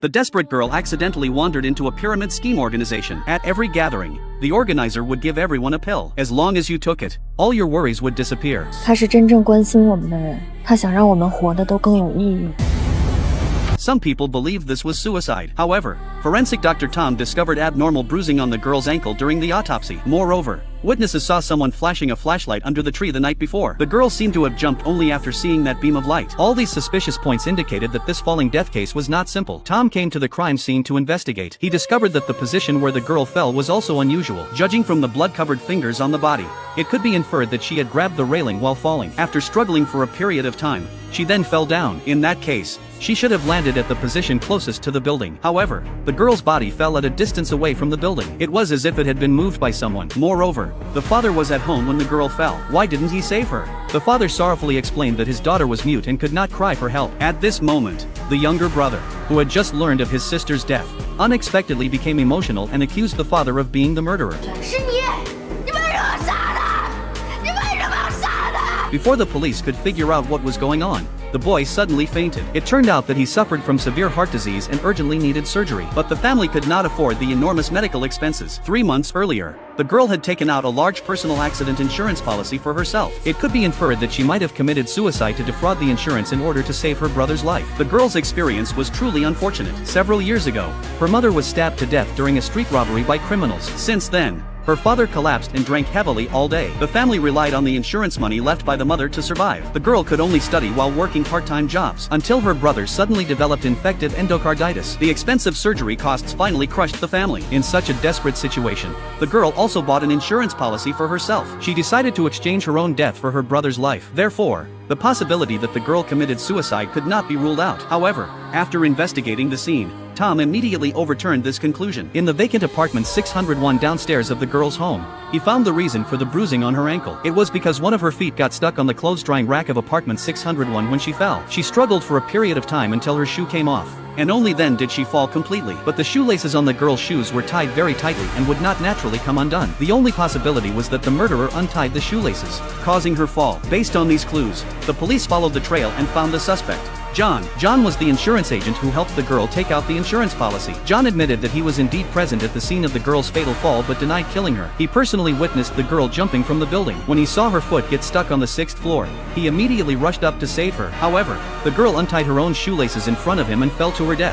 The desperate girl accidentally wandered into a pyramid scheme organization. At every gathering, the organizer would give everyone a pill. As long as you took it, all your worries would disappear. 他是真正关心我们的人，他想让我们活得都更有意义。 Some people believed this was suicide. However, forensic Dr. Tom discovered abnormal bruising on the girl's ankle during the autopsy. Moreover, witnesses saw someone flashing a flashlight under the tree the night before. The girl seemed to have jumped only after seeing that beam of light. All these suspicious points indicated that this falling death case was not simple. Tom came to the crime scene to investigate. He discovered that the position where the girl fell was also unusual. Judging from the blood-covered fingers on the body, it could be inferred that she had grabbed the railing while falling. After struggling for a period of time, she then fell down. In that case, she should have landed at the position closest to the building. However, the girl's body fell at a distance away from the building. It was as if it had been moved by someone. Moreover, the father was at home when the girl fell. Why didn't he save her? The father sorrowfully explained that his daughter was mute and could not cry for help. At this moment, the younger brother, who had just learned of his sister's death, unexpectedly became emotional and accused the father of being the murderer. Before the police could figure out what was going on, the boy suddenly fainted. It turned out that he suffered from severe heart disease and urgently needed surgery. But the family could not afford the enormous medical expenses. 3 months earlier, the girl had taken out a large personal accident insurance policy for herself. It could be inferred that she might have committed suicide to defraud the insurance in order to save her brother's life. The girl's experience was truly unfortunate. Several years ago, her mother was stabbed to death during a street robbery by criminals. Since then, her father collapsed and drank heavily all day. The family relied on the insurance money left by the mother to survive. The girl could only study while working part-time jobs, until her brother suddenly developed infective endocarditis. The expensive surgery costs finally crushed the family. In such a desperate situation, the girl also bought an insurance policy for herself. She decided to exchange her own death for her brother's life. Therefore, the possibility that the girl committed suicide could not be ruled out. However, after investigating the scene, Tom immediately overturned this conclusion. In the vacant apartment 601 downstairs of the girl's home, he found the reason for the bruising on her ankle. It was because one of her feet got stuck on the clothes-drying rack of apartment 601 when she fell. She struggled for a period of time until her shoe came off, and only then did she fall completely. But the shoelaces on the girl's shoes were tied very tightly and would not naturally come undone. The only possibility was that the murderer untied the shoelaces, causing her fall. Based on these clues, the police followed the trail and found the suspect, John. John was the insurance agent who helped the girl take out the insurance policy. John admitted that he was indeed present at the scene of the girl's fatal fall but denied killing her. He personally witnessed the girl jumping from the building. When he saw her foot get stuck on the 6th floor, he immediately rushed up to save her. However, the girl untied her own shoelaces in front of him and fell to her death.